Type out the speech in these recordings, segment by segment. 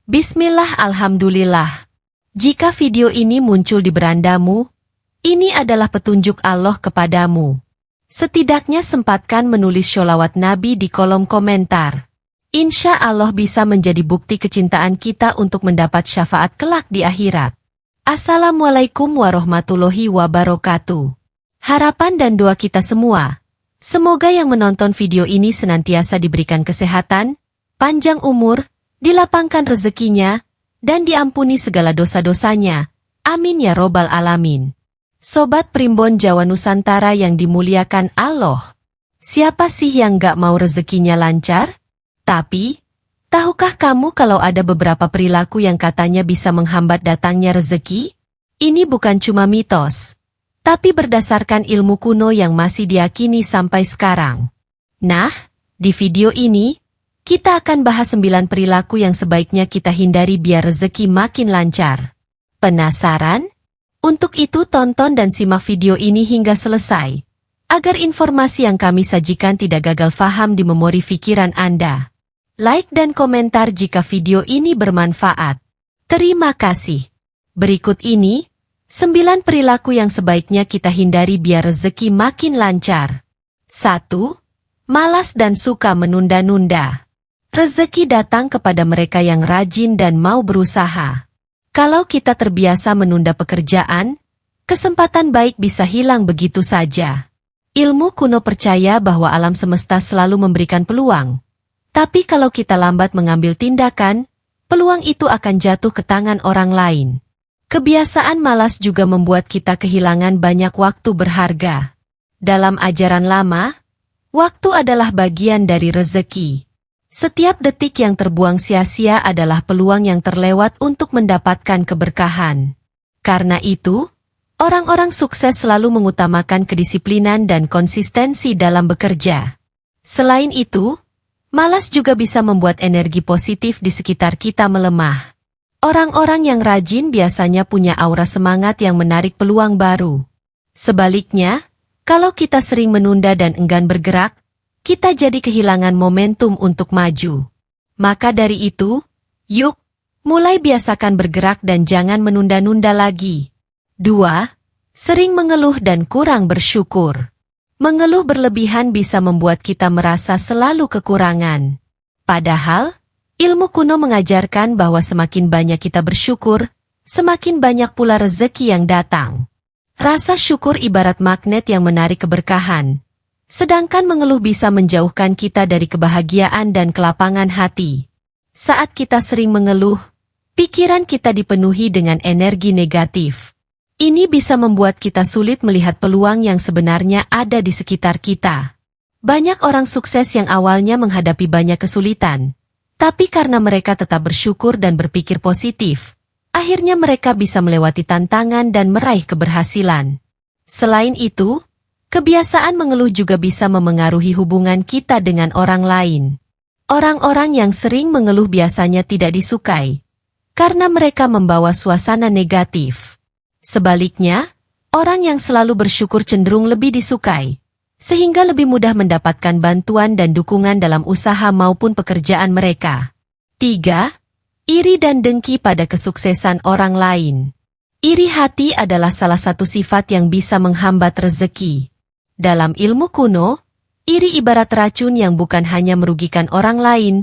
Bismillah, alhamdulillah. Jika video ini muncul di berandamu, ini adalah petunjuk Allah kepadamu. Setidaknya sempatkan menulis sholawat Nabi di kolom komentar. Insya Allah bisa menjadi bukti kecintaan kita untuk mendapat syafaat kelak di akhirat. Assalamualaikum warahmatullahi wabarakatuh. Harapan dan doa kita semua, semoga yang menonton video ini senantiasa diberikan kesehatan, panjang umur, dilapangkan rezekinya, dan diampuni segala dosa-dosanya. Amin ya robbal alamin. Sobat Primbon Jawa Nusantara yang dimuliakan Allah. Siapa sih yang gak mau rezekinya lancar? Tapi, tahukah kamu kalau ada beberapa perilaku yang katanya bisa menghambat datangnya rezeki? Ini bukan cuma mitos, tapi berdasarkan ilmu kuno yang masih diyakini sampai sekarang. Nah, di video ini, kita akan bahas 9 perilaku yang sebaiknya kita hindari biar rezeki makin lancar. Penasaran? Untuk itu tonton dan simak video ini hingga selesai, agar informasi yang kami sajikan tidak gagal faham di memori pikiran Anda. Like dan komentar jika video ini bermanfaat. Terima kasih. Berikut ini, 9 perilaku yang sebaiknya kita hindari biar rezeki makin lancar. 1. Malas dan suka menunda-nunda. Rezeki datang kepada mereka yang rajin dan mau berusaha. Kalau kita terbiasa menunda pekerjaan, kesempatan baik bisa hilang begitu saja. Ilmu kuno percaya bahwa alam semesta selalu memberikan peluang. Tapi kalau kita lambat mengambil tindakan, peluang itu akan jatuh ke tangan orang lain. Kebiasaan malas juga membuat kita kehilangan banyak waktu berharga. Dalam ajaran lama, waktu adalah bagian dari rezeki. Setiap detik yang terbuang sia-sia adalah peluang yang terlewat untuk mendapatkan keberkahan. Karena itu, orang-orang sukses selalu mengutamakan kedisiplinan dan konsistensi dalam bekerja. Selain itu, malas juga bisa membuat energi positif di sekitar kita melemah. Orang-orang yang rajin biasanya punya aura semangat yang menarik peluang baru. Sebaliknya, kalau kita sering menunda dan enggan bergerak, kita jadi kehilangan momentum untuk maju. Maka dari itu, yuk, mulai biasakan bergerak dan jangan menunda-nunda lagi. 2. Sering mengeluh dan kurang bersyukur. Mengeluh berlebihan bisa membuat kita merasa selalu kekurangan. Padahal, ilmu kuno mengajarkan bahwa semakin banyak kita bersyukur, semakin banyak pula rezeki yang datang. Rasa syukur ibarat magnet yang menarik keberkahan. Sedangkan mengeluh bisa menjauhkan kita dari kebahagiaan dan kelapangan hati. Saat kita sering mengeluh, pikiran kita dipenuhi dengan energi negatif. Ini bisa membuat kita sulit melihat peluang yang sebenarnya ada di sekitar kita. Banyak orang sukses yang awalnya menghadapi banyak kesulitan, tapi karena mereka tetap bersyukur dan berpikir positif, akhirnya mereka bisa melewati tantangan dan meraih keberhasilan. Selain itu, kebiasaan mengeluh juga bisa memengaruhi hubungan kita dengan orang lain. Orang-orang yang sering mengeluh biasanya tidak disukai, karena mereka membawa suasana negatif. Sebaliknya, orang yang selalu bersyukur cenderung lebih disukai, sehingga lebih mudah mendapatkan bantuan dan dukungan dalam usaha maupun pekerjaan mereka. 3. Iri dan dengki pada kesuksesan orang lain. Iri hati adalah salah satu sifat yang bisa menghambat rezeki. Dalam ilmu kuno, iri ibarat racun yang bukan hanya merugikan orang lain,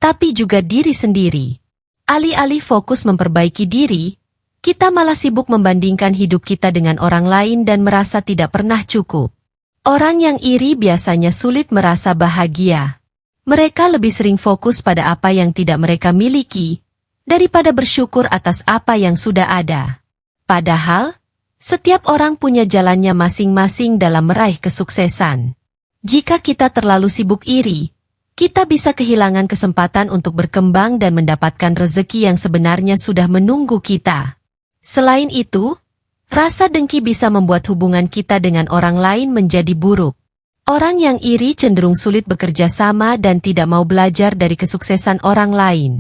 tapi juga diri sendiri. Alih-alih fokus memperbaiki diri, kita malah sibuk membandingkan hidup kita dengan orang lain dan merasa tidak pernah cukup. Orang yang iri biasanya sulit merasa bahagia. Mereka lebih sering fokus pada apa yang tidak mereka miliki, daripada bersyukur atas apa yang sudah ada. Padahal, setiap orang punya jalannya masing-masing dalam meraih kesuksesan. Jika kita terlalu sibuk iri, kita bisa kehilangan kesempatan untuk berkembang dan mendapatkan rezeki yang sebenarnya sudah menunggu kita. Selain itu, rasa dengki bisa membuat hubungan kita dengan orang lain menjadi buruk. Orang yang iri cenderung sulit bekerja sama dan tidak mau belajar dari kesuksesan orang lain.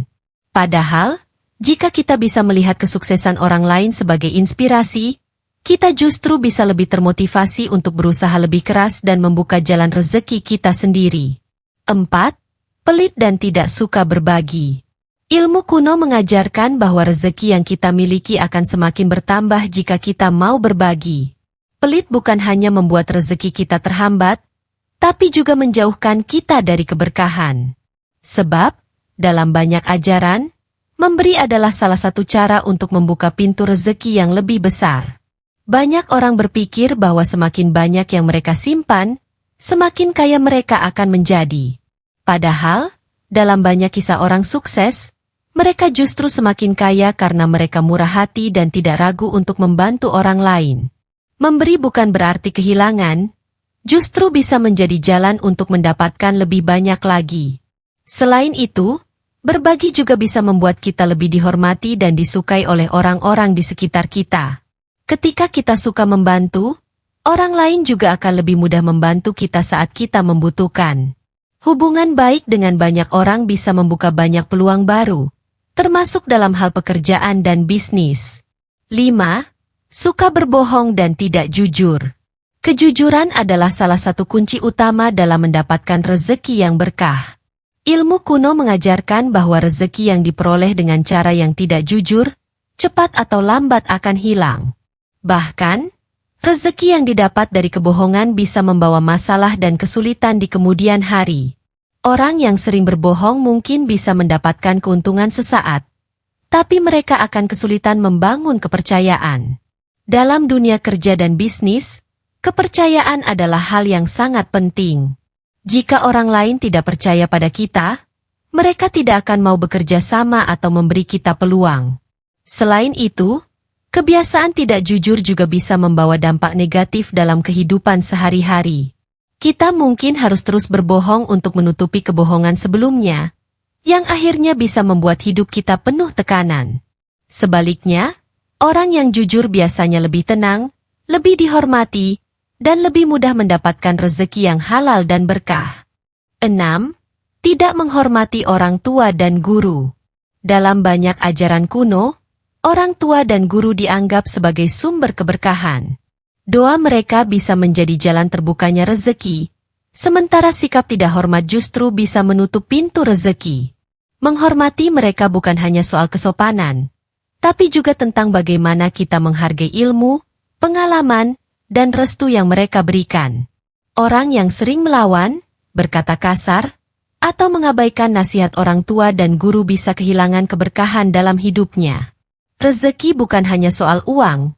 Padahal, jika kita bisa melihat kesuksesan orang lain sebagai inspirasi, kita justru bisa lebih termotivasi untuk berusaha lebih keras dan membuka jalan rezeki kita sendiri. 4. Pelit dan tidak suka berbagi. Ilmu kuno mengajarkan bahwa rezeki yang kita miliki akan semakin bertambah jika kita mau berbagi. Pelit bukan hanya membuat rezeki kita terhambat, tapi juga menjauhkan kita dari keberkahan. Sebab, dalam banyak ajaran, memberi adalah salah satu cara untuk membuka pintu rezeki yang lebih besar. Banyak orang berpikir bahwa semakin banyak yang mereka simpan, semakin kaya mereka akan menjadi. Padahal, dalam banyak kisah orang sukses, mereka justru semakin kaya karena mereka murah hati dan tidak ragu untuk membantu orang lain. Memberi bukan berarti kehilangan, justru bisa menjadi jalan untuk mendapatkan lebih banyak lagi. Selain itu, berbagi juga bisa membuat kita lebih dihormati dan disukai oleh orang-orang di sekitar kita. Ketika kita suka membantu, orang lain juga akan lebih mudah membantu kita saat kita membutuhkan. Hubungan baik dengan banyak orang bisa membuka banyak peluang baru, termasuk dalam hal pekerjaan dan bisnis. 5. Suka berbohong dan tidak jujur. Kejujuran adalah salah satu kunci utama dalam mendapatkan rezeki yang berkah. Ilmu kuno mengajarkan bahwa rezeki yang diperoleh dengan cara yang tidak jujur, cepat atau lambat akan hilang. Bahkan, rezeki yang didapat dari kebohongan bisa membawa masalah dan kesulitan di kemudian hari. Orang yang sering berbohong mungkin bisa mendapatkan keuntungan sesaat, tapi mereka akan kesulitan membangun kepercayaan. Dalam dunia kerja dan bisnis, kepercayaan adalah hal yang sangat penting. Jika orang lain tidak percaya pada kita, mereka tidak akan mau bekerja sama atau memberi kita peluang. Selain itu, kebiasaan tidak jujur juga bisa membawa dampak negatif dalam kehidupan sehari-hari. Kita mungkin harus terus berbohong untuk menutupi kebohongan sebelumnya, yang akhirnya bisa membuat hidup kita penuh tekanan. Sebaliknya, orang yang jujur biasanya lebih tenang, lebih dihormati, dan lebih mudah mendapatkan rezeki yang halal dan berkah. 6. Tidak menghormati orang tua dan guru. Dalam banyak ajaran kuno, orang tua dan guru dianggap sebagai sumber keberkahan. Doa mereka bisa menjadi jalan terbukanya rezeki, sementara sikap tidak hormat justru bisa menutup pintu rezeki. Menghormati mereka bukan hanya soal kesopanan, tapi juga tentang bagaimana kita menghargai ilmu, pengalaman, dan restu yang mereka berikan. Orang yang sering melawan, berkata kasar, atau mengabaikan nasihat orang tua dan guru bisa kehilangan keberkahan dalam hidupnya. Rezeki bukan hanya soal uang,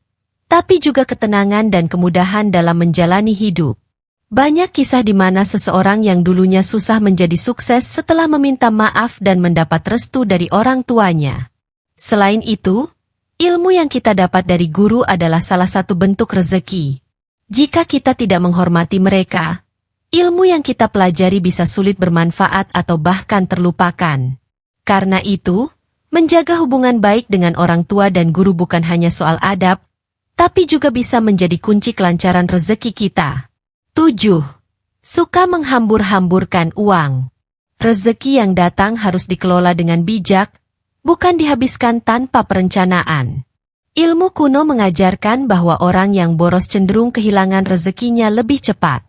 tapi juga ketenangan dan kemudahan dalam menjalani hidup. Banyak kisah di mana seseorang yang dulunya susah menjadi sukses setelah meminta maaf dan mendapat restu dari orang tuanya. Selain itu, ilmu yang kita dapat dari guru adalah salah satu bentuk rezeki. Jika kita tidak menghormati mereka, ilmu yang kita pelajari bisa sulit bermanfaat atau bahkan terlupakan. Karena itu, menjaga hubungan baik dengan orang tua dan guru bukan hanya soal adab, tapi juga bisa menjadi kunci kelancaran rezeki kita. 7. Suka menghambur-hamburkan uang. Rezeki yang datang harus dikelola dengan bijak, bukan dihabiskan tanpa perencanaan. Ilmu kuno mengajarkan bahwa orang yang boros cenderung kehilangan rezekinya lebih cepat.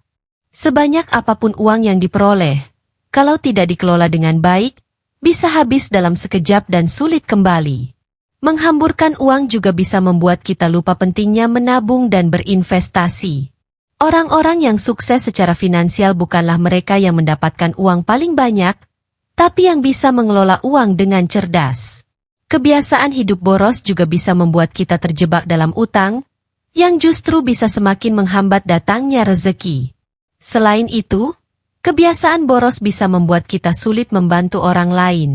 Sebanyak apapun uang yang diperoleh, kalau tidak dikelola dengan baik, bisa habis dalam sekejap dan sulit kembali. Menghamburkan uang juga bisa membuat kita lupa pentingnya menabung dan berinvestasi. Orang-orang yang sukses secara finansial bukanlah mereka yang mendapatkan uang paling banyak, tapi yang bisa mengelola uang dengan cerdas. Kebiasaan hidup boros juga bisa membuat kita terjebak dalam utang, yang justru bisa semakin menghambat datangnya rezeki. Selain itu, kebiasaan boros bisa membuat kita sulit membantu orang lain.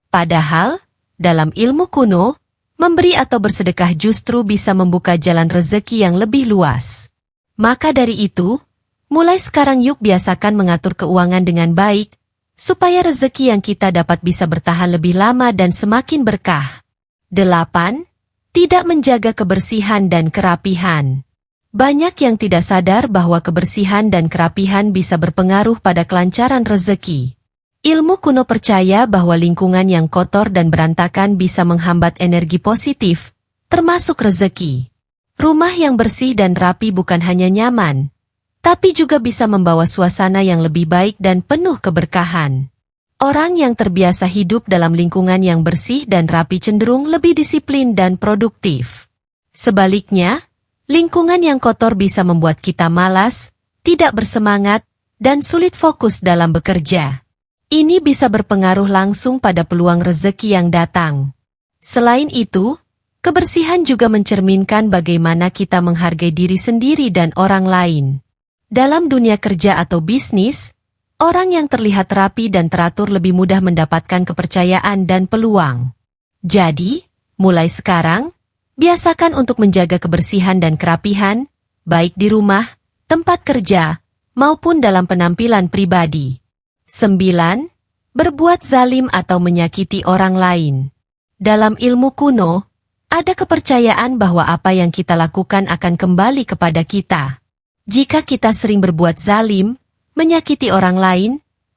Padahal, dalam ilmu kuno, memberi atau bersedekah justru bisa membuka jalan rezeki yang lebih luas. Maka dari itu, mulai sekarang yuk biasakan mengatur keuangan dengan baik, supaya rezeki yang kita dapat bisa bertahan lebih lama dan semakin berkah. 8. Tidak menjaga kebersihan dan kerapihan. Banyak yang tidak sadar bahwa kebersihan dan kerapihan bisa berpengaruh pada kelancaran rezeki. Ilmu kuno percaya bahwa lingkungan yang kotor dan berantakan bisa menghambat energi positif, termasuk rezeki. Rumah yang bersih dan rapi bukan hanya nyaman, tapi juga bisa membawa suasana yang lebih baik dan penuh keberkahan. Orang yang terbiasa hidup dalam lingkungan yang bersih dan rapi cenderung lebih disiplin dan produktif. Sebaliknya, lingkungan yang kotor bisa membuat kita malas, tidak bersemangat, dan sulit fokus dalam bekerja. Ini bisa berpengaruh langsung pada peluang rezeki yang datang. Selain itu, kebersihan juga mencerminkan bagaimana kita menghargai diri sendiri dan orang lain. Dalam dunia kerja atau bisnis, orang yang terlihat rapi dan teratur lebih mudah mendapatkan kepercayaan dan peluang. Jadi, mulai sekarang, biasakan untuk menjaga kebersihan dan kerapihan, baik di rumah, tempat kerja, maupun dalam penampilan pribadi. 9. Berbuat zalim atau menyakiti orang lain. Dalam ilmu kuno, ada kepercayaan bahwa apa yang kita lakukan akan kembali kepada kita. Jika kita sering berbuat zalim, menyakiti orang lain,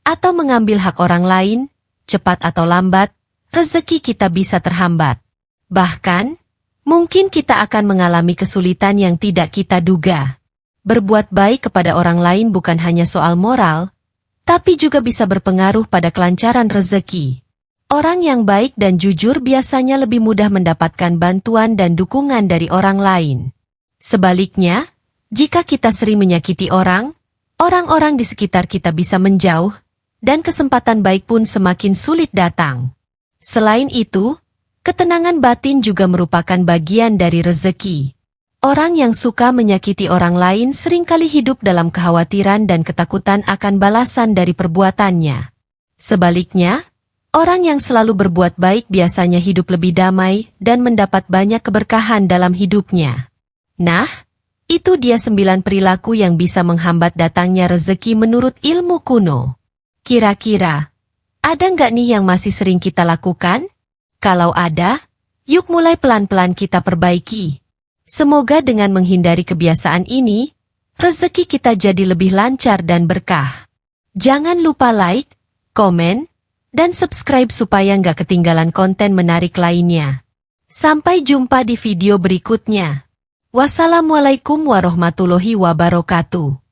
atau mengambil hak orang lain, cepat atau lambat, rezeki kita bisa terhambat. Bahkan, mungkin kita akan mengalami kesulitan yang tidak kita duga. Berbuat baik kepada orang lain bukan hanya soal moral, tapi juga bisa berpengaruh pada kelancaran rezeki. Orang yang baik dan jujur biasanya lebih mudah mendapatkan bantuan dan dukungan dari orang lain. Sebaliknya, jika kita sering menyakiti orang-orang di sekitar kita bisa menjauh, dan kesempatan baik pun semakin sulit datang. Selain itu, ketenangan batin juga merupakan bagian dari rezeki. Orang yang suka menyakiti orang lain seringkali hidup dalam kekhawatiran dan ketakutan akan balasan dari perbuatannya. Sebaliknya, orang yang selalu berbuat baik biasanya hidup lebih damai dan mendapat banyak keberkahan dalam hidupnya. Nah, itu dia 9 perilaku yang bisa menghambat datangnya rezeki menurut ilmu kuno. Kira-kira, ada nggak nih yang masih sering kita lakukan? Kalau ada, yuk mulai pelan-pelan kita perbaiki. Semoga dengan menghindari kebiasaan ini, rezeki kita jadi lebih lancar dan berkah. Jangan lupa like, komen, dan subscribe supaya nggak ketinggalan konten menarik lainnya. Sampai jumpa di video berikutnya. Wassalamualaikum warahmatullahi wabarakatuh.